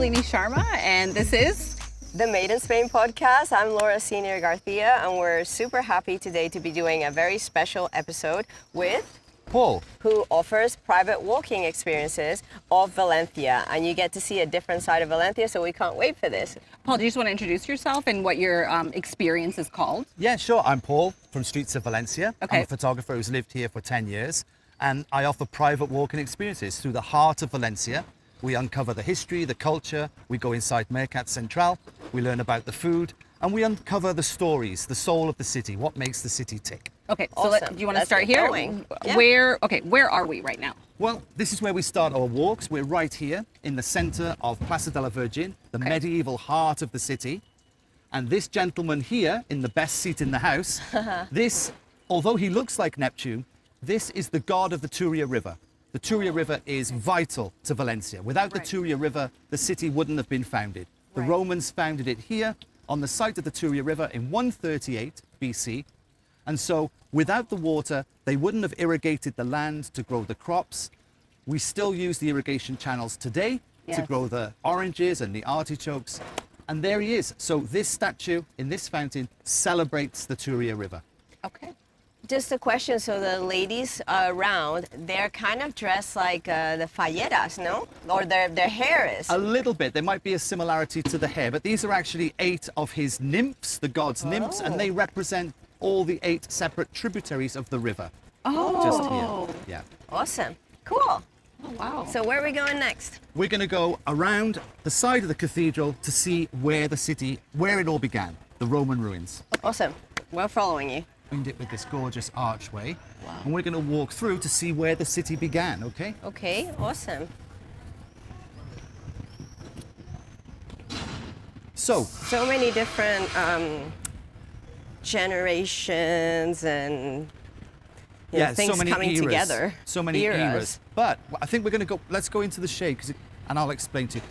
Shalini Sharma, and this is the Made in Spain podcast. I'm Laura Senior Garcia, and we're super happy today to be doing a very special episode with Paul, who offers private walking experiences of Valencia, and you get to see a different side of Valencia, so we can't wait for this. Paul. Do you just want to introduce yourself and what your experience is called? Yeah, sure. I'm Paul from Streets of Valencia. Okay. I'm a photographer who's lived here for 10 years, and I offer private walking experiences through the heart of Valencia. We uncover the history, the culture, we go inside Mercat Central, we learn about the food, and we uncover the stories, the soul of the city, what makes the city tick. Okay, so Awesome. do you want to Let's start get here? going. Yeah. Where are we right now? Well, this is where we start our walks. We're right here in the center of Plaza de la Virgen, the medieval heart of the city. And this gentleman here, in the best seat in the house, this, although he looks like Neptune, this is the god of the Turia River. The Turia River is vital to Valencia. Without the Turia River, the city wouldn't have been founded. The Romans founded it here on the site of the Turia River in 138 BC. And so without the water, they wouldn't have irrigated the land to grow the crops. We still use the irrigation channels today to grow the oranges and the artichokes. And there he is. So this statue in this fountain celebrates the Turia River. Okay. Just a question, so the ladies around, they're kind of dressed like the falleras, no? Or their hair is. A little bit. There might be a similarity to the hair, but these are actually 8 of his nymphs, the god's nymphs, and they represent all the 8 separate tributaries of the river. Oh. Just here. Yeah. Awesome. Cool. Oh, wow. So where are we going next? We're going to go around the side of the cathedral to see where the city, where it all began, the Roman ruins. Awesome. We're following you. Joined it with this gorgeous archway, and we're going to walk through to see where the city began, okay? Okay, awesome. So many different generations and things so many coming eras, together. So many eras. But I think we're going to go, let's go into the shade, and I'll explain to you.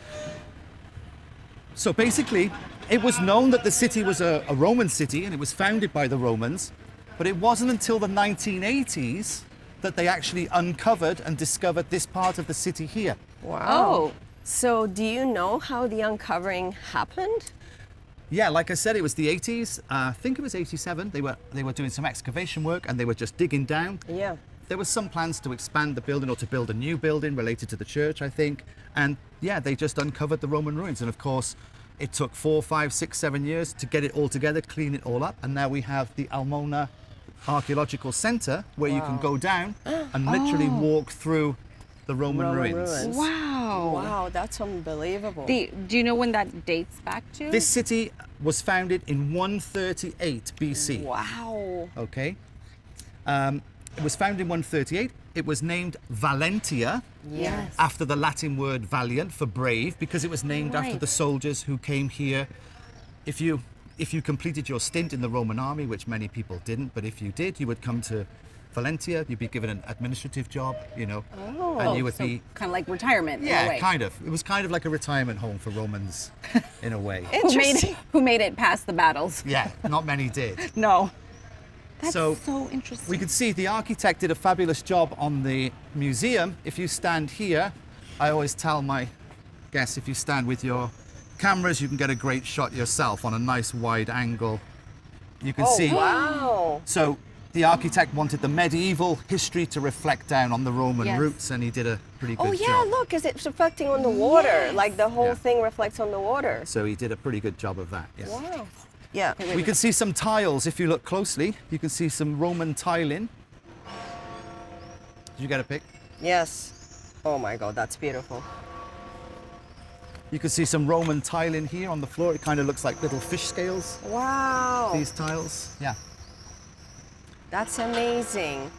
So basically, it was known that the city was a Roman city, and it was founded by the Romans, but it wasn't until the 1980s that they actually uncovered and discovered this part of the city here. Wow. Oh. So do you know how the uncovering happened? Yeah, like I said, it was the 80s. I think it was 87. They were doing some excavation work, and they were just digging down. Yeah. There were some plans to expand the building or to build a new building related to the church, I think. And yeah, they just uncovered the Roman ruins. And of course, it took 4, 5, 6, 7 years to get it all together, clean it all up. And now we have the Almona Archaeological Center, where you can go down and literally walk through the Roman ruins. Wow. Wow, that's unbelievable. Do you know when that dates back to? This city was founded in 138 BC. Wow. Okay. It was founded in 138. It was named Valentia, Yes. after the Latin word valiant for brave, because it was named after the soldiers who came here. If you completed your stint in the Roman army, which many people didn't, but if you did, you would come to Valentia, you'd be given an administrative job, and you would be kind of like retirement in a way. kind of. It was kind of like a retirement home for Romans in a way. Interesting. Who made it past the battles? Yeah, not many did. No. That's So, so interesting. We could see the architect did a fabulous job on the museum. If you stand here, I always tell my guests, if you stand with your cameras, you can get a great shot yourself on a nice wide angle. You can see. Wow. So the architect wanted the medieval history to reflect down on the Roman Yes. roots, and he did a pretty good Oh yeah, job. look, because it's reflecting on the water. Yes. Like the whole Yeah. thing reflects on the water. So he did a pretty good job of that. Yes. Wow. Yeah. We can see some tiles if you look closely. You can see some Roman tiling. Did you get a pic? Yes. Oh my God, that's beautiful. You can see some Roman tiling here on the floor. It kind of looks like little fish scales, Wow. these tiles. Yeah. That's amazing.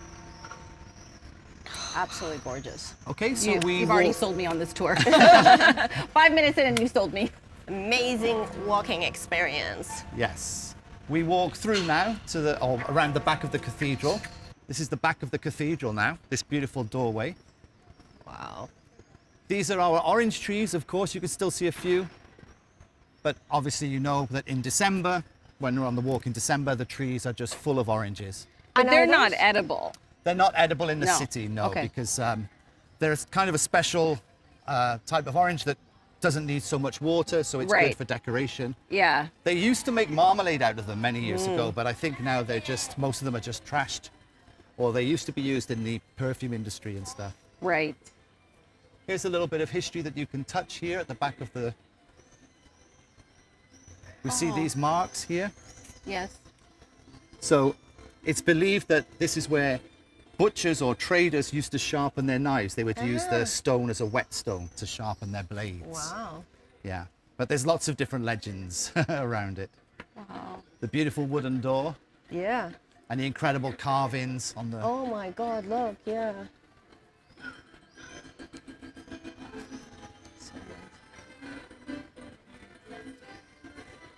Absolutely gorgeous. Okay, so You've already sold me on this tour. 5 minutes in and you sold me. Amazing walking experience. Yes. We walk through now to around the back of the cathedral. This is the back of the cathedral now, this beautiful doorway. Wow. These are our orange trees, of course, you can still see a few. But obviously you know that in December, when we're on the walk in December, the trees are just full of oranges. But And they're are not those- edible. They're not edible in the No. city, no, Okay. because there's kind of a special type of orange that doesn't need so much water, so it's Right. good for decoration. Yeah. They used to make marmalade out of them many years ago, but I think now most of them are just trashed. Or they used to be used in the perfume industry and stuff. Right. Here's a little bit of history that you can touch here at the back of the... We see these marks here. Yes. So it's believed that this is where butchers or traders used to sharpen their knives. They would use the stone as a whetstone to sharpen their blades. Wow. Yeah, but there's lots of different legends around it. Wow. The beautiful wooden door Yeah. and the incredible carvings on the... Oh my God, look, yeah.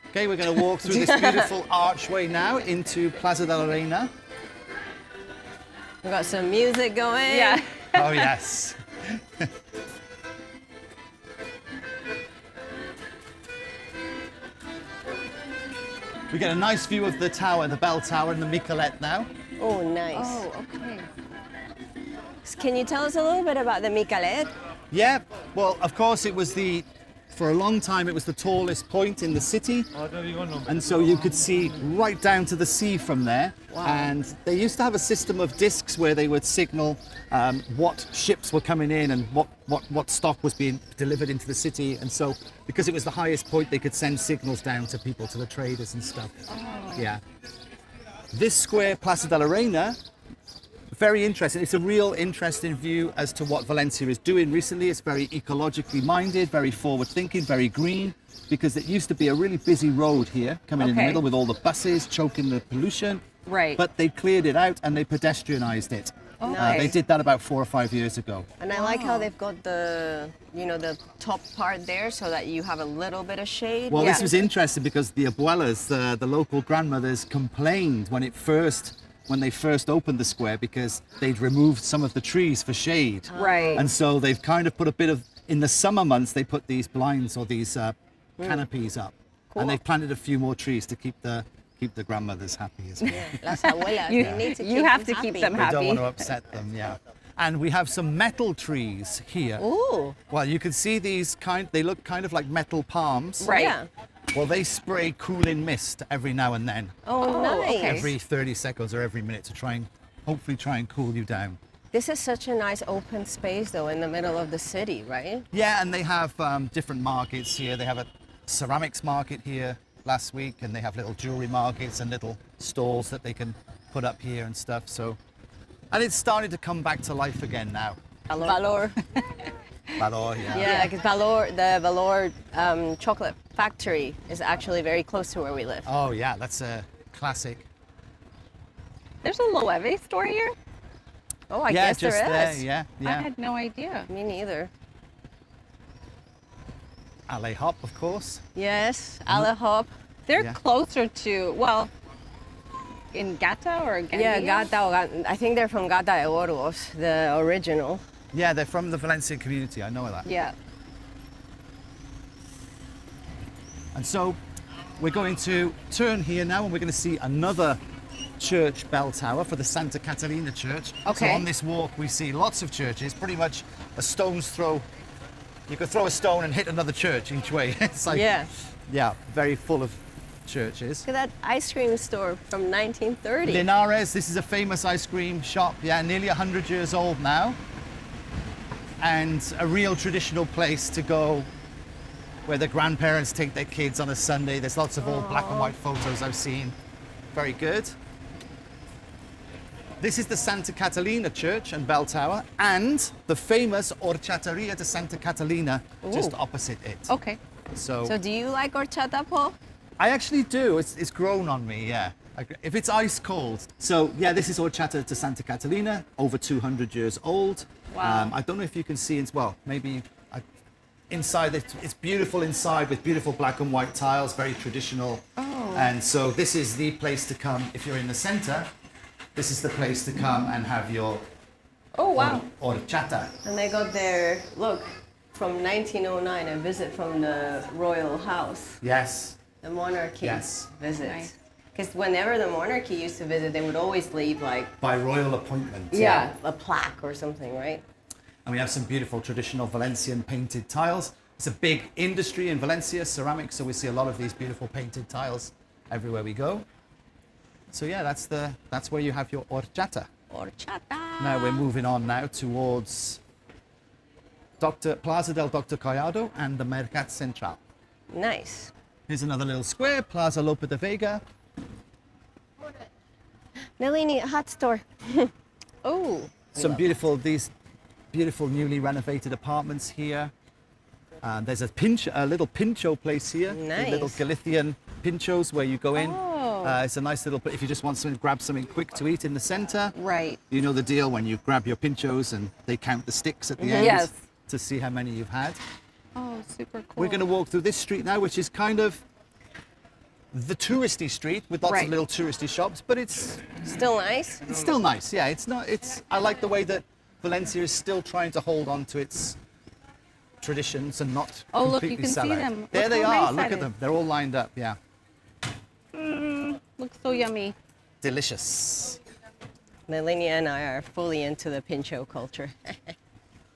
Okay, we're going to walk through this beautiful archway now into Plaza de la Reina. We got some music going. Yeah. Oh, yes. We get a nice view of the tower, the bell tower and the Michelet now. Oh, nice. Oh, okay. Can you tell us a little bit about the Michelet? Yeah, well, of course, for a long time, it was the tallest point in the city. And so you could see right down to the sea from there. Wow. And they used to have a system of discs where they would signal what ships were coming in and what stock was being delivered into the city. And so, because it was the highest point, they could send signals down to people, to the traders and stuff. Oh. Yeah. This square, Plaza de la Reina, very interesting. It's a real interesting view as to what Valencia is doing recently. It's very ecologically minded, very forward thinking, very green, because it used to be a really busy road here, coming in the Okay. middle with all the buses, choking the pollution. Right. But they cleared it out and they pedestrianized it. Nice. They did that about 4 or 5 years ago. And I like how they've got the, the top part there so that you have a little bit of shade. Well, Yeah. this was interesting because the abuelas, the local grandmothers, complained when they first opened the square because they'd removed some of the trees for shade. Right. And so they've kind of put a bit of, in the summer months, they put these blinds or these canopies up. Cool. And they've planted a few more trees to keep the grandmothers happy as well. Las abuelas, You- you need to you keep have them to keep happy. them We don't happy. want to upset them, yeah. And we have some metal trees here. Ooh. Well, you can see they look kind of like metal palms. Right. Yeah. Well, they spray cooling mist every now and then, Oh, nice. okay. every 30 seconds or every minute to hopefully try and cool you down. This is such a nice open space, though, in the middle of the city, right? Yeah, and they have different markets here. They have a ceramics market here last week, and they have little jewelry markets and little stalls that they can put up here and stuff. So, and it's starting to come back to life again now. Valor. Valor, yeah. Yeah, because the Valor chocolate factory is actually very close to where we live. Oh yeah, that's a classic. There's a Loewe store here? Oh, I yeah, guess just there there. is. Yeah, I yeah. had no idea. Me neither. Alley Hop, of course. Yes, Ale Hop. They're Yeah. closer to, well, in Gata or Gandia? Yeah, I think they're from Gata de Oros, the original. Yeah, they're from the Valencian community. I know that. Yeah. And so we're going to turn here now, and we're going to see another church bell tower for the Santa Catalina Church. So Okay. on this walk, we see lots of churches, pretty much a stone's throw. You could throw a stone and hit another church each way. It's like, yeah, very full of churches. Look at that ice cream store from 1930. Linares, this is a famous ice cream shop, yeah, nearly 100 years old now. And a real traditional place to go where the grandparents take their kids on a Sunday. There's lots of old black and white photos I've seen. Very good. This is the Santa Catalina Church and Bell Tower, and the famous Horchateria de Santa Catalina just Ooh. opposite it. Okay. So do you like horchata, Paul? I actually do. It's grown on me, yeah. If it's ice cold. So yeah, this is Horchata de Santa Catalina, over 200 years old. Wow. I don't know if you can see, maybe inside, it's beautiful inside with beautiful black and white tiles, very traditional. Oh. And so this is the place to come if you're in the center. This is the place to come and have your Oh, wow. horchata. And they got their, look, from 1909, a visit from the royal house, Yes. the monarchy Yes. visit. Nice. Because whenever the monarchy used to visit, they would always leave like, By royal appointment. a plaque or something, right? And we have some beautiful traditional Valencian painted tiles. It's a big industry in Valencia, ceramics, so we see a lot of these beautiful painted tiles everywhere we go. So yeah, that's where you have your horchata. Horchata. Now we're moving on now towards Plaza del Dr. Collado and the Mercat Central. Nice. Here's another little square, Plaza Lope de Vega. Nalini, a hot store. Oh. These beautiful newly renovated apartments here. There's a little pincho place here. Nice. Little Galician pinchos where you go in. Oh. It's a nice little, if you just want to grab something quick to eat in the center. Right. You know the deal when you grab your pinchos and they count the sticks at the end Yes. to see how many you've had. Oh, super cool. We're going to walk through this street now, which is kind of the touristy street with lots Right. of little touristy shops, but it's Still nice. still nice. Yeah, I like the way that Valencia is still trying to hold on to its traditions and not Oh, look, completely you can sell see out. them. There Look they how are. nice Look that at them. is. They're all lined up. Yeah, Looks so yummy. delicious. Nalini and I are fully into the pincho culture.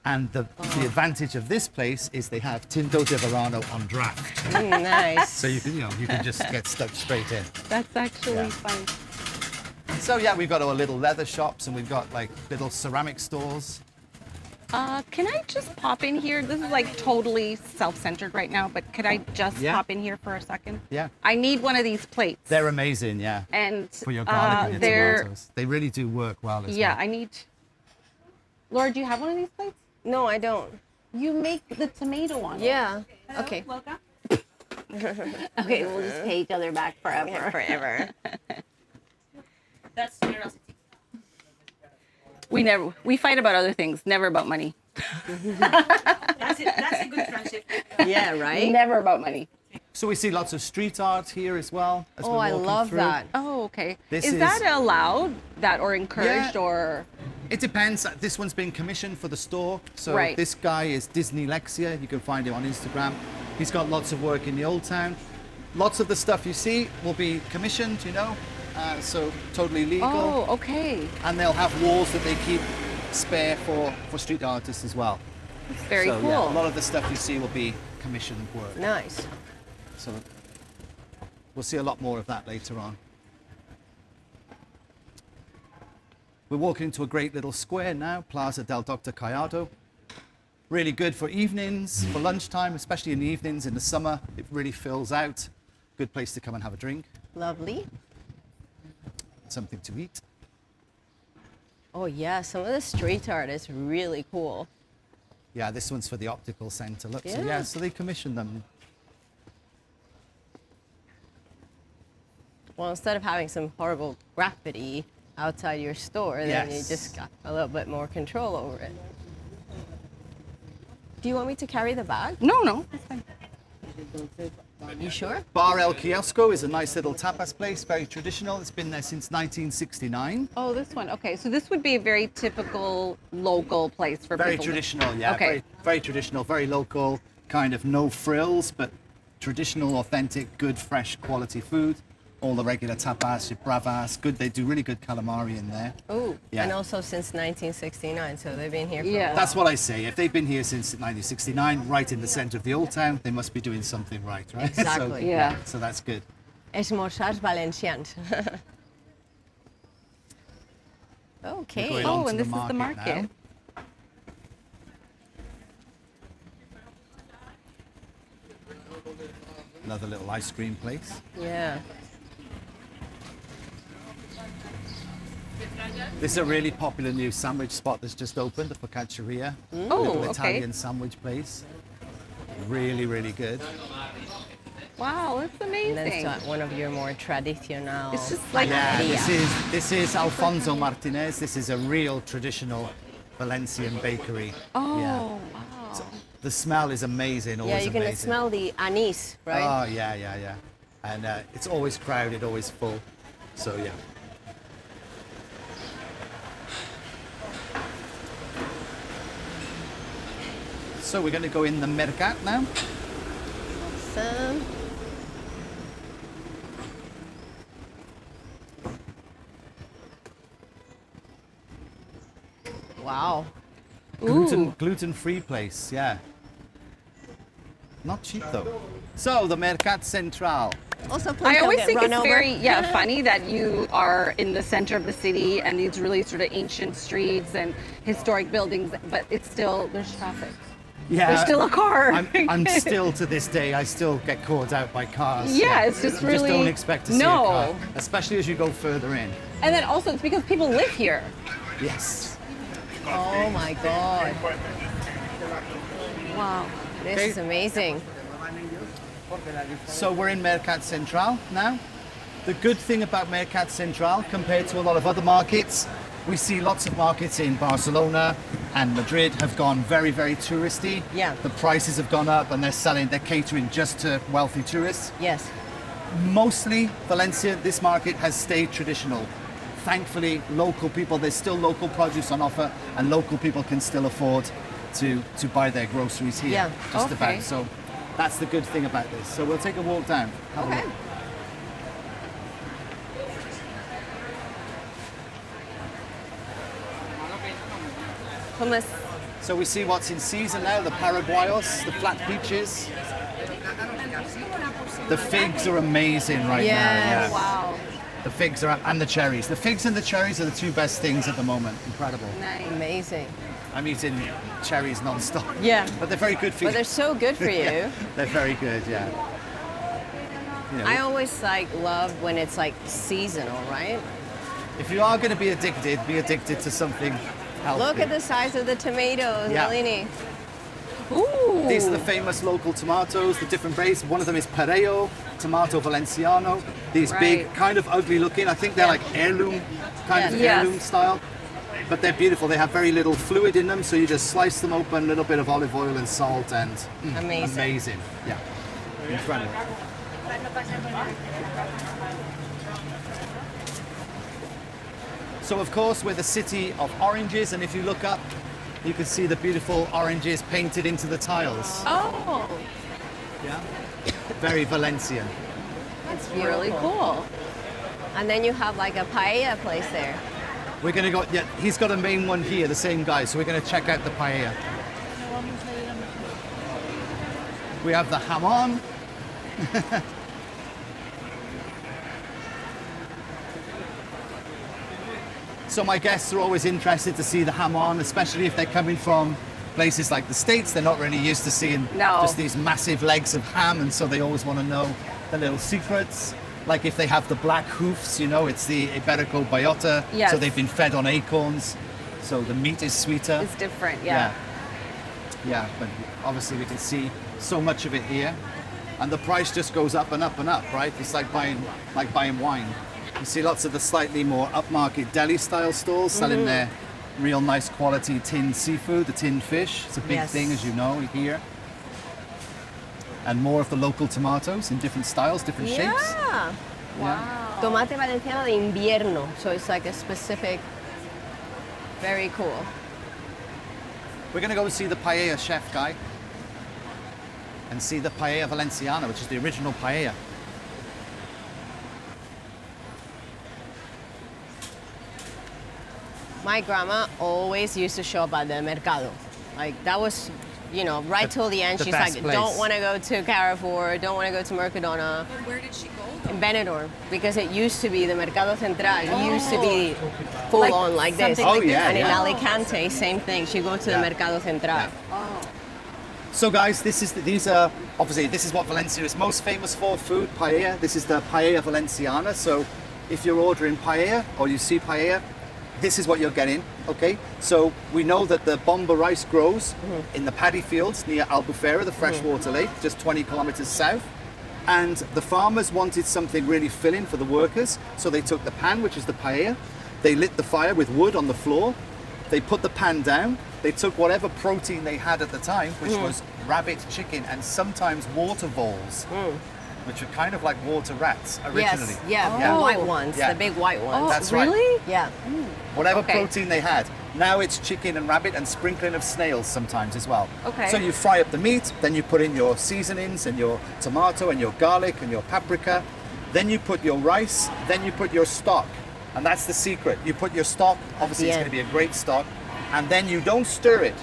And the advantage of this place is they have Tinto de Verano on draft, Nice. so you can just get stuck straight in. That's actually Yeah. fun. So yeah, we've got our little leather shops and we've got like little ceramic stores. Can I just pop in here? This is like totally self-centered right now, but could I just Yeah. pop in here for a second? Yeah. I need one of these plates. They're amazing, yeah. And For your garlic and your they're tomatoes. They really do work well as yeah. well. I need. Laura, do you have one of these plates? No, I don't. You make the tomato one. Yeah. Okay. Welcome. Okay, we'll just pay each other back forever. Yeah, forever. That's curiosity. We fight about other things, never about money. That's it. That's a good friendship. Yeah, right? Never about money. So we see lots of street art here as well. As Oh, we're I walking love through. that. Oh, okay. This Is is- that allowed? That or encouraged Yeah. or? It depends. This one's been commissioned for the store. So Right. this guy is Disney Lexia. You can find him on Instagram. He's got lots of work in the Old Town. Lots of the stuff you see will be commissioned, so totally legal. Oh, okay. And they'll have walls that they keep spare for street artists as well. That's very so, cool. Yeah, a lot of the stuff you see will be commissioned work. Nice. So we'll see a lot more of that later on. We're walking into a great little square now, Plaza del Dr. Collado. Really good for evenings, for lunchtime, especially in the evenings in the summer. It really fills out. Good place to come and have a drink, Lovely. something to eat. Oh, yeah. Some of the street art is really cool. Yeah, this one's for the optical center. Look, so Yeah. yeah, so they commission them. Well, instead of having some horrible graffiti outside your store, then you Yes. just got a little bit more control over it. Do you want me to carry the bag? No, that's fine. You sure? Bar El Kiosco is a nice little tapas place, very traditional. It's been there since 1969. Oh, this one. Okay, so this would be a very typical local place for Very people. traditional, yeah. Okay. Very, very traditional, very local, kind of no frills, but traditional, authentic, good, fresh, quality food. All the regular tapas, your bravas, good. They do really good calamari in there. Oh, Yeah. and also since 1969, so they've been here for a Yeah. while. That's what I say. If they've been here since 1969, right in the center of the old town, they must be doing something right, right? Exactly. so, Yeah. So that's good. Esmorzar Valencians. We're Okay. going Oh, on to and this is the now. market. Another little ice cream place. Yeah. This is a really popular new sandwich spot that's just opened, the Focacceria. Oh, little okay. Italian sandwich place. Really, really good. Wow, that's And amazing. then one of your more traditional. It's just like- Yeah, panaderia. this is Alfonso Martinez. This is a real traditional Valencian bakery. Oh, Yeah. wow. The smell is amazing, always Yeah, you can amazing. smell the anise, right? Oh, yeah. And it's always crowded, always full. So, yeah. So we're going to go in the Mercat now. Awesome. Wow. Ooh. Gluten-free place, yeah. Not cheap though. So the Mercat Central. Also, please I don't always get think run it's over. very funny that you are in the center of the city and these really sort of ancient streets and historic buildings, but it's still there's traffic. Yeah, There's still a car. I'm still to this day. I still get caught out by cars. Yeah, it's just You really- just don't expect to see No. a car, especially as you go further in. And then also it's because people live here. Yes. Oh my God. Wow. This is amazing. So we're in Mercat Central now. The good thing about Mercat Central compared to a lot of other markets, we see lots of markets in Barcelona and Madrid have gone very, very touristy. Yeah. The prices have gone up and they're catering just to wealthy tourists. Yes. Mostly Valencia, this market has stayed traditional. Thankfully, local people, there's still local produce on offer and local people can still afford to buy their groceries here. Yeah. Just Okay. about. So that's the good thing about this. So we'll take a walk down. Have a Okay. look. ¿Cómo es? So we see what's in season now, the Paraguayos, the flat peaches. The figs are amazing right Yes. now. Wow. The figs are, and the cherries. The figs and the cherries are the two best things at the moment. Incredible. Nice. Amazing. I'm eating cherries non-stop. Yeah. But they're very good for But you. they're so good for you. Yeah, they're very good, yeah. You know, I always love when it's seasonal, right? if you are going to be addicted to something healthy. Look at the size of the tomatoes, Yeah. Nalini. Ooh. These are the famous local tomatoes, the different breeds. One of them is Pareo, Tomato Valenciano. These big, Right. kind of ugly looking. I think they're like heirloom, kind of Yes. heirloom style. But they're beautiful. They have very little fluid in them, so you just slice them open, a little bit of olive oil and salt, and Amazing. amazing. Yeah, incredible. So of course we're the city of oranges, and if you look up, you can see the beautiful oranges painted into the tiles. Oh, Yeah, very Valencian. It's really beautiful. cool. And then you have a paella place there. We're gonna go. Yeah, he's got a main one here, the same guy. So we're gonna check out the paella. We have the jamon. So my guests are always interested to see the jamon, especially if they're coming from places like the States. They're not really used to seeing No. just these massive legs of ham, and so they always want to know the little secrets. Like if they have the black hoofs, it's the Iberico Bayota, Yes. so they've been fed on acorns, so the meat is sweeter. It's different. Yeah. Yeah, but obviously we can see so much of it here, and the price just goes up and up and up, right? It's like buying wine. You see lots of the slightly more upmarket deli style stalls selling their real nice quality tinned seafood, the tinned fish. It's a big Yes. thing, as you know, here. And more of the local tomatoes in different styles, different shapes. Yeah. Wow. Tomate valenciano de invierno. So it's a specific, very cool. We're going to go and see the paella chef guy and see the paella valenciana, which is the original paella. My grandma always used to show up at the mercado. That was, right till the end. The She's best like, place. don't want to go to Carrefour, don't want to go to Mercadona. But where did she go? In Benidorm, because it used to be the Mercado Central. It used to be full Like on like this. something like Oh, yeah, and in yeah. Alicante, same thing. She go to Yeah. the Mercado Central. Yeah. So guys, these are obviously this is what Valencia is most famous for, food, paella. This is the paella valenciana. So if you're ordering paella or you see paella, this is what you're getting, okay? So we know that the bomba rice grows in the paddy fields near Albufera, the freshwater lake, just 20 kilometers south. And the farmers wanted something really filling for the workers, so they took the pan, which is the paella, they lit the fire with wood on the floor, they put the pan down, they took whatever protein they had at the time, which was rabbit, chicken, and sometimes water voles, which are kind of like water rats originally. Yes, yeah, Yeah. the white ones, Yeah. the big white Oh, ones. That's right. really? Yeah. Whatever Okay. protein they had. Now it's chicken and rabbit and sprinkling of snails sometimes as well. Okay. So you fry up the meat, then you put in your seasonings and your tomato and your garlic and your paprika. Then you put your rice, then you put your stock. And that's the secret. You put your stock, obviously it's end. going to be a great stock, and then you don't stir it.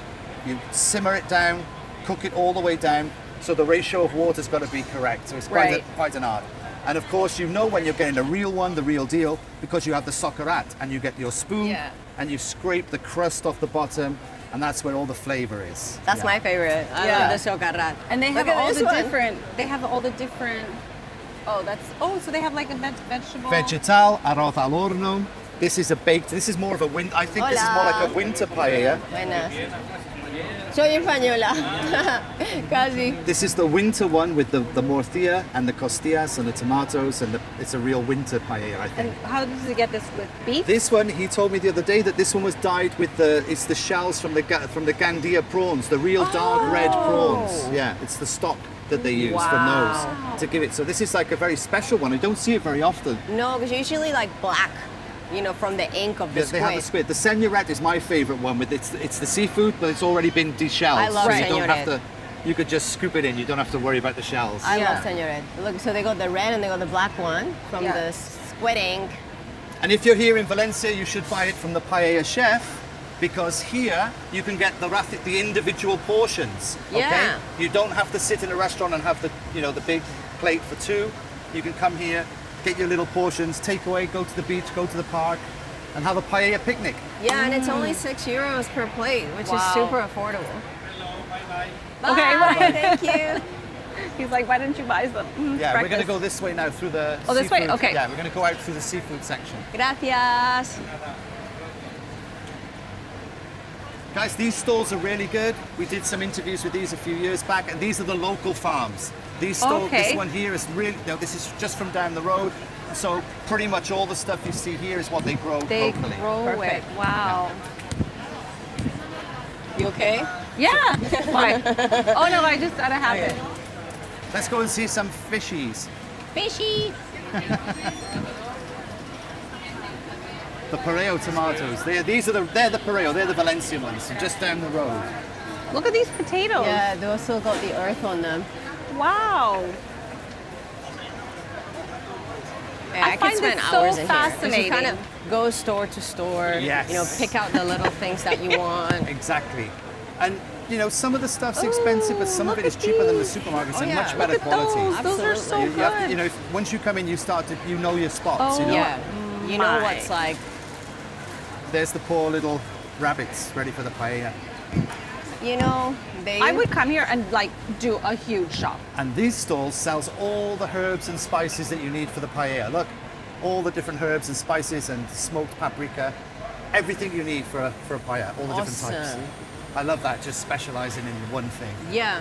You simmer it down, cook it all the way down, So the ratio of water's got to be correct. So it's quite, Right. quite an art. And of course, you know when you're getting a real one, the real deal, because you have the soccerat and you get your spoon Yeah. and you scrape the crust off the bottom, and that's where all the flavor is. That's my favorite. I Yeah. love the socarrat. And they have Look at all this the one. different. They have all the different. Oh, that's. Oh, so they have like a vegetable. Vegetal, arroz al horno. This is a baked. This is more of a winter. I think this is more like a winter paella. Buenas. Soy española. Casi. This is the winter one with the morcilla and the costillas and the tomatoes, and it's a real winter paella, I think. And how does he get this with beef? This one, he told me the other day that this one was dyed with it's the shells from the Gandia prawns, the real dark red prawns. Yeah, it's the stock that they use from those to give it. So this is like a very special one. I don't see it very often. No, because usually like black, you know, from the ink of the Yeah, they have the squid. The señoret is my favorite one. With it's the seafood, but it's already been deshelled. I love so you don't have señoret. to. You could just scoop it in. You don't have to worry about the shells. I Yeah. love señoret. Look, so they got the red and they got the black one from Yeah. the squid ink. And if you're here in Valencia, you should buy it from the paella chef, because here you can get the individual portions. Okay? Yeah. You don't have to sit in a restaurant and have the big plate for two. You can come here, get your little portions, take away, go to the beach, go to the park, and have a paella picnic. Yeah, and it's only €6 per plate, which is Wow. super affordable. Bye. Okay, bye. Thank you. He's like, why didn't you buy some? Yeah, we're going to breakfast? go this way now through the Oh, this way? seafood- Okay. Yeah, we're going to go out through the seafood section. Gracias. Guys, these stalls are really good. We did some interviews with these a few years back, and these are the local farms. These stalls, Okay. this one here is really, this is just from down the road. So pretty much all the stuff you see here is what they grow They locally. grow it. Perfect. Wow. You okay? Yeah. Why? Oh no, I just out of habit. Let's go and see some fishies. Fishy. The Pareo tomatoes. They're the Pareo. They're the Valencian ones, so just down the road. Look at these potatoes. Yeah, they also got the earth on them. Wow. Yeah, I could find spend this so hours in here. 'Cause fascinating. You kind of go store to store. Yes. You know, pick out the little things that you want. Exactly. And some of the stuff's expensive, but some of it look is at cheaper than the these. supermarkets Oh, and yeah. much better Look at quality. those. Those are so Absolutely. You have to- good. once you come in, you start to know your spots. Oh, Yeah. You know My. what's like. There's the poor little rabbits ready for the paella. You know, they. I would come here and like do a huge shop. And these stalls sells all the herbs and spices that you need for the paella. Look, all the different herbs and spices and smoked paprika, everything you need for a paella, all the different types. Awesome. I love that, just specializing in one thing. Yeah.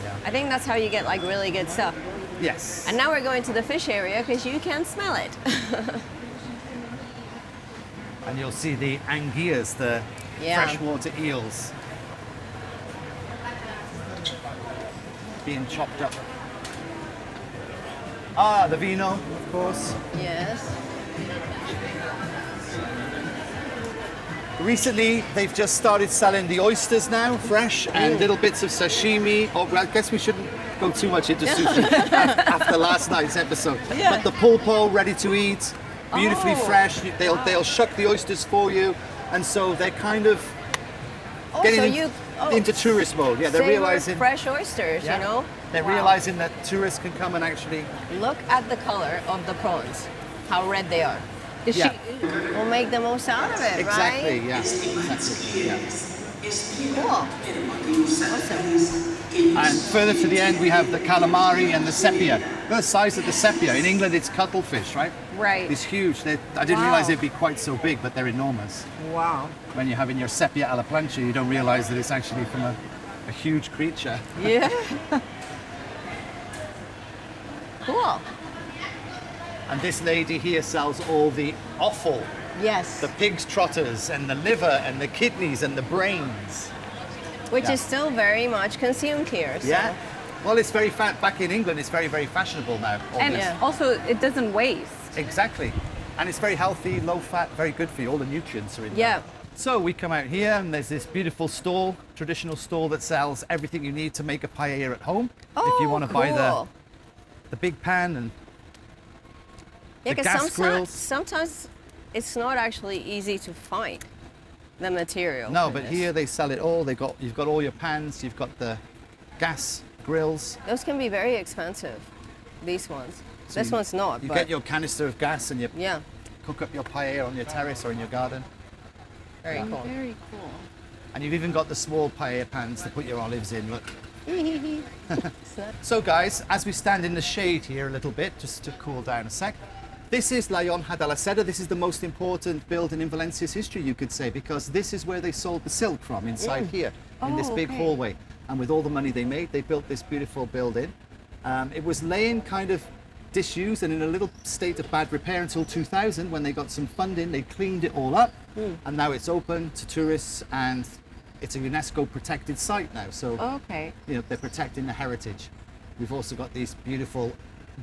Yeah. I think that's how you get like really good stuff. Yes. And now we're going to the fish area because you can smell it. And you'll see the anguillas, the Yeah. freshwater eels, being chopped up. Ah, the vino, of course. Yes. Recently, they've just started selling the oysters now, fresh, and little bits of sashimi. Oh, well, I guess we shouldn't go too much into sushi after last night's episode. Yeah. But the pulpo, ready to eat, beautifully Oh. fresh. They'll shuck the oysters for you, and so they're kind of Oh, getting so in- you into tourist mode. Yeah, they're savor realizing. fresh oysters. Yeah. You know. They're Wow. realizing that tourists can come and actually. Look at the color of the prawns. How red they are. Is Yeah. We'll make the most out of it, Exactly. right? Yeah. Exactly. Yeah. Cool. Awesome. And further to the end, we have the calamari and the sepia. Look at the size of the sepia. In England, it's cuttlefish, right? Right. It's huge. I didn't Wow. realize they'd be quite so big, but they're enormous. Wow. When you're having your sepia alla plancha, you don't realize that it's actually from a huge creature. Yeah. Cool. And this lady here sells all the offal, Yes. the pig's trotters and the liver and the kidneys and the brains. Which Yeah. is still very much consumed here. So. Yeah. Well, it's very back in England. It's very, very fashionable now. all And this. Yeah. also, it doesn't waste. Exactly. And it's very healthy, low fat, very good for you. All the nutrients are in Yeah. there. So we come out here and there's this beautiful stall, traditional stall that sells everything you need to make a paella at home. If you want to buy the big pan and Yeah, the because gas grills. sometimes it's not actually easy to find the material. No, for but this. here they sell it all. You've got all your pans, you've got the gas grills. Those can be very expensive, these ones. So This one's not, You but get your canister of gas and you yeah, cook up your paella on your terrace or in your garden. very cool. Very cool. And you've even got the small paella pans to put your olives in, look. It's not- So guys, as we stand in the shade here a little bit, just to cool down a sec, this is La Yonja de la Seda. This is the most important building in Valencia's history, you could say, because this is where they sold the silk from, inside here, in this big hallway. And with all the money they made, they built this beautiful building. It was laying kind of disused and in a little state of bad repair until 2000, when they got some funding. They cleaned it all up, and now it's open to tourists, and it's a UNESCO protected site now. So Okay. you know, they're protecting the heritage. We've also got these beautiful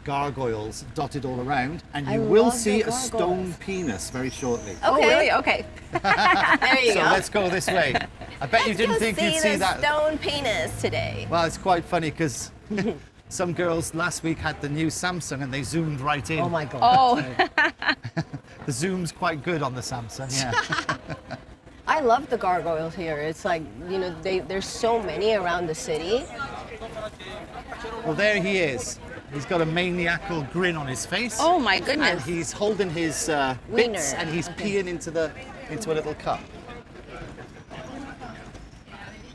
gargoyles dotted all around, and you I will love the see a gargoyles. stone penis very shortly. Oh, Okay. really? Okay. There you So go. let's go this way. I bet you didn't think you'd see the that. stone penis today. Well, it's quite funny because some girls last week had the new Samsung and they zoomed right in. Oh my god. Oh, The zoom's quite good on the Samsung, yeah. I love the gargoyles here. It's like, you know, there's so many around the city. Well, there he is. He's got a maniacal grin on his face. oh my And goodness. he's holding his Wiener. bits and he's peeing into a little cup.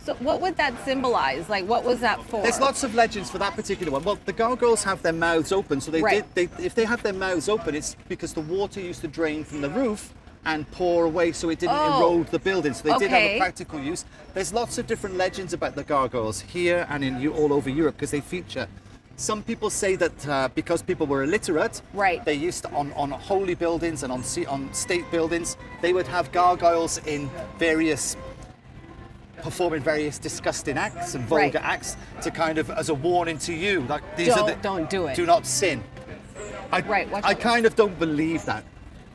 So what would that symbolize? Like, what was that for? There's lots of legends for that particular one. Well, the gargoyles have their mouths open, so Right. if they have their mouths open, it's because the water used to drain from the roof and pour away, so it didn't Oh. erode the building. So they did have a Okay. practical use. There's lots of different legends about the gargoyles here and all over Europe because they feature. Some people say that because people were illiterate, Right. they used to, on holy buildings and on state buildings, they would have gargoyles in performing various disgusting acts and vulgar Right. acts to kind of as a warning to you, like these Don't do it. do not sin. Right, watch I out. kind of don't believe that.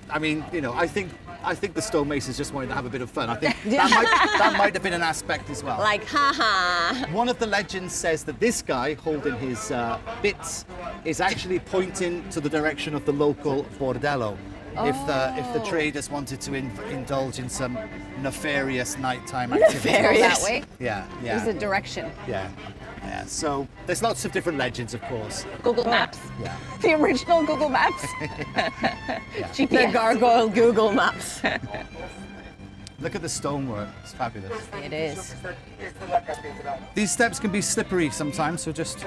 I mean, you know, I think the stonemasons just wanted to have a bit of fun. I think that might have been an aspect as well. Like, haha. One of the legends says that this guy holding his bits is actually pointing to the direction of the local bordello. If the traders wanted to indulge in some nefarious nighttime activity. Nefarious. that way? Yeah, There's a yeah, direction. yeah. So there's lots of different legends, of course. Google Maps. Yeah. The original Google Maps. The GPS. gargoyle Google Maps. Look at the stonework. It's fabulous. It is. These steps can be slippery sometimes, so just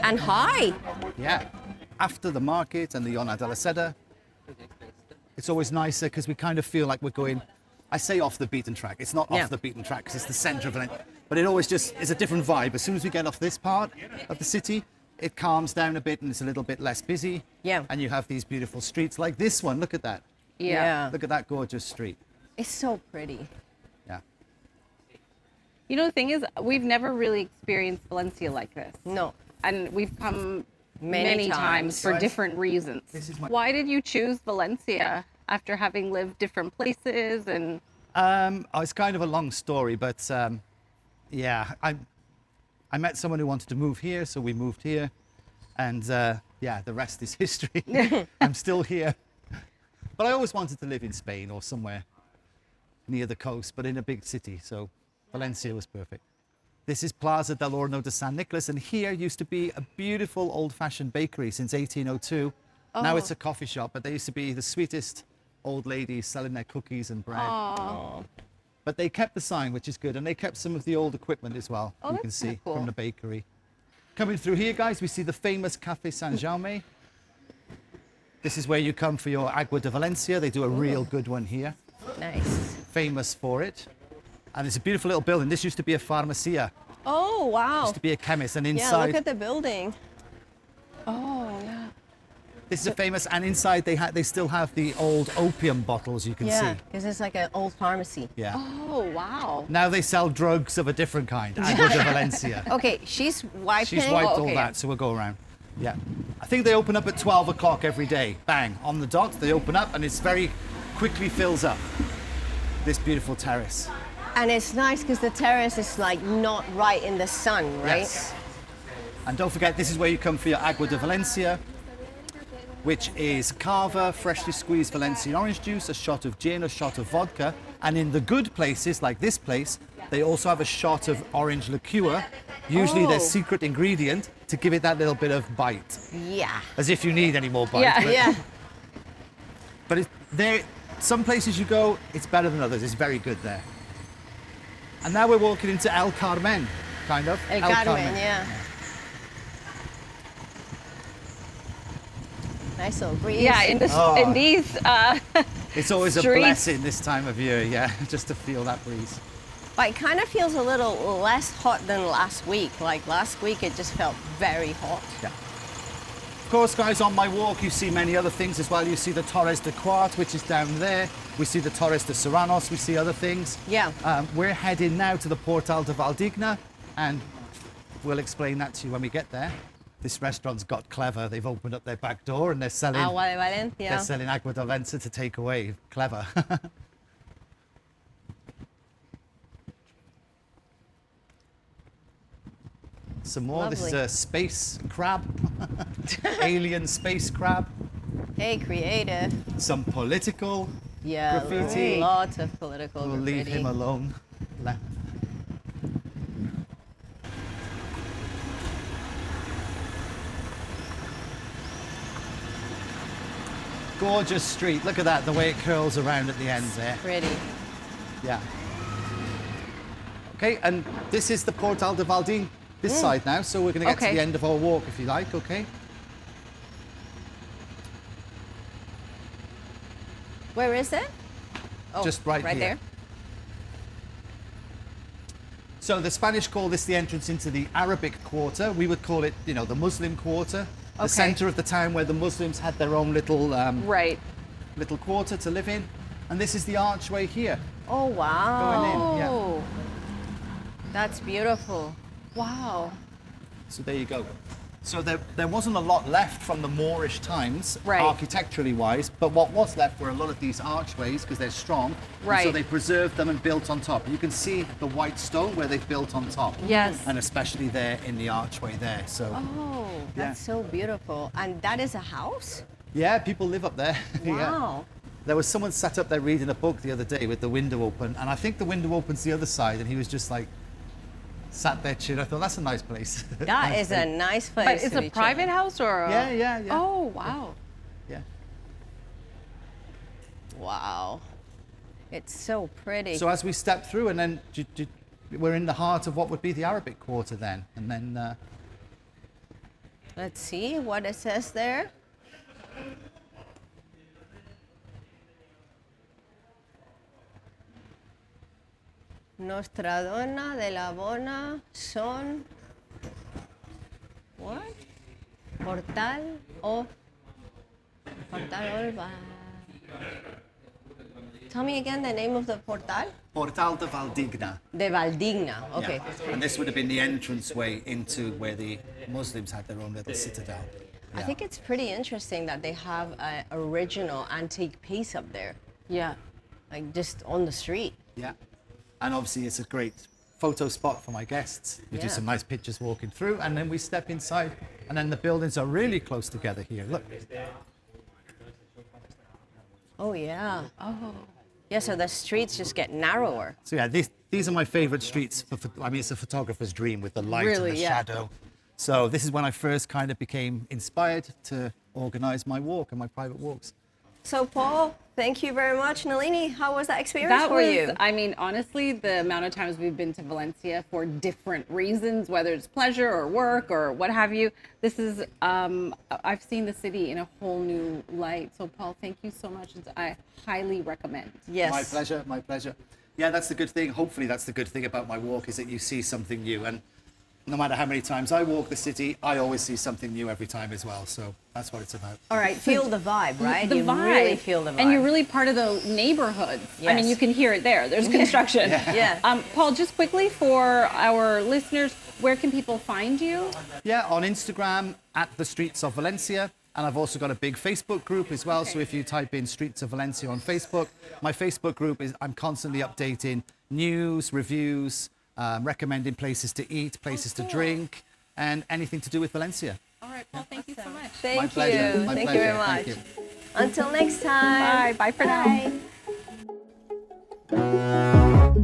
And high. yeah. After the market and the Yonja de la Seda, it's always nicer because we kind of feel like we're going, I say off the beaten track. It's not Yeah. off the beaten track because it's the center of Valencia. But it always just is a different vibe. As soon as we get off this part of the city, it calms down a bit and it's a little bit less busy. Yeah. And you have these beautiful streets like this one. Look at that. Yeah. Look at that gorgeous street. It's so pretty. Yeah. You know, the thing is, we've never really experienced Valencia like this. No. And we've come Many many times times. for different reasons. This is my- Why did you choose Valencia after having lived different places? And It's kind of a long story, but yeah, I met someone who wanted to move here, so we moved here, and yeah, the rest is history. I'm still here, but I always wanted to live in Spain or somewhere near the coast, but in a big city, so Valencia was perfect. This is Plaza del Horno de San Nicolas, and here used to be a beautiful old-fashioned bakery since 1802. Now it's a coffee shop, but they used to be the sweetest old ladies selling their cookies and bread. But they kept the sign, which is good, and they kept some of the old equipment as well. Oh, you can that's see kinda cool. from the bakery. Coming through here, guys, we see the famous Café San Jaume. This is where you come for your Agua de Valencia. They do a real good one here, Nice. famous for it. And it's a beautiful little building. This used to be a pharmacia, Oh, wow. used to be a chemist, and Yeah, inside look at the building. oh, yeah. this is a famous. And inside they still have the old opium bottles. You can Yeah, see. because it's like an old pharmacy. Yeah. Oh, wow. Now they sell drugs of a different kind. Agua de Valencia. Okay, she's wiping. She's wiped Oh, all okay. that, so we'll go around. Yeah. I think they open up at 12 o'clock every day. Bang, on the dot, they open up and it's very quickly fills up. This beautiful terrace. And it's nice because the terrace is like not right in the sun, right? Yes. And don't forget, this is where you come for your Agua de Valencia, which is cava, freshly squeezed Valencian orange juice, a shot of gin, a shot of vodka. And in the good places, like this place, they also have a shot of orange liqueur Usually there's Oh. secret ingredient to give it that little bit of bite, Yeah. as if you need any more bite. Yeah. But, Yeah. but there, some places you go, it's better than others. It's very good there. And now we're walking into El Carmen, kind of. El Carmen, yeah. Nice little breeze. Yeah, in these It's always a Streets. blessing this time of year, yeah, just to feel that breeze. But it kind of feels a little less hot than last week. Like last week, it just felt very hot. Yeah. Of course, guys, on my walk, you see many other things as well. You see the Torres de Quart, which is down there. We see the Torres de Serranos. We see other things. Yeah. We're heading now to the Portal de Valdigna, and we'll explain that to you when we get there. This restaurant's got clever. They've opened up their back door and they're selling Agua de Valencia. they're selling agua de Valencia to take away. Clever. Some more. This is Lovely. a space crab, alien space crab. Hey, creative. Some political. Yeah, Graffiti. lots of political We'll graffiti. leave him alone. Gorgeous street. Look at that, the way it curls around at the end there. Pretty. Yeah. Okay, and this is the Portal de Valdin, this side now, so we're going to get to Okay. the end of our walk, if you like, okay? Where is it? Oh, Just right here. there. So the Spanish call this the entrance into the Arabic quarter. We would call it, you know, the Muslim quarter. The Okay. center of the town where the Muslims had their own little right. little quarter to live in. And this is the archway here. Oh, wow. Going in, yeah. Oh, That's beautiful. wow. So there you go. So there wasn't a lot left from the Moorish times, Right. architecturally wise, but what was left were a lot of these archways because they're strong. And so Right. they preserved them and built on top. You can see the white stone where they've built on top. Yes. And especially there in the archway there. So Oh, that's so beautiful. And that is a house? yeah, people live up there. Yeah. Wow. There was someone sat up there reading a book the other day with the window open, and I think the window opens the other side, and he was just like sat there chilling. I thought that's a nice place. That Nice is a place. nice place. But it's to a be private chilling. house or a... Yeah, yeah, yeah. Oh, wow. Yeah. Wow. It's so pretty. So as we step through, and then we're in the heart of what would be the Arabic quarter then, and then Let's see what it says there. Nostra Donna de la Bona son what? Portal of Tell me again the name of the portal. Portal de Valdigna. De Valdigna. Okay. Yeah. And this would have been the entranceway into where the Muslims had their own little citadel. I think it's pretty interesting that they have an original antique piece up there, Yeah. like just on the street. Yeah. And obviously it's a great photo spot for my guests. We do Yeah. some nice pictures walking through, and then we step inside, and then the buildings are really close together here. Look. Oh yeah. Oh. Yeah. So the streets just get narrower. So yeah, these are my favorite streets. I mean, it's a photographer's dream with the light Really, and the yeah. shadow. So this is when I first kind of became inspired to organize my walk and my private walks. So Paul, thank you very much. Nalini, how was that experience That for was, you? I mean, honestly, the amount of times we've been to Valencia for different reasons, whether it's pleasure or work or what have you, this is, I've seen the city in a whole new light. So Paul, thank you so much. I highly recommend. Yes. My pleasure, my pleasure. Yeah, that's the good thing. Hopefully that's the good thing about my walk, is that you see something new. And no matter how many times I walk the city, I always see something new every time as well. So that's what it's about. All right. Feel the vibe, right? The you vibe. really feel the vibe. And you're really part of the neighborhood. I mean, Yes. you can hear it there. There's construction. Yeah. Paul, just quickly for our listeners, where can people find you? Yeah, on Instagram at the Streets of Valencia. And I've also got a big Facebook group as well. So if you type in Streets of Valencia on Facebook, my Facebook group is, I'm constantly updating news, reviews, recommending places to eat, places to drink, and anything to do with Valencia. All right, Paul, thank you so much. Thank My pleasure. you. My Thank pleasure. you very much. Thank you. Until next time. Bye. Bye for now. Bye.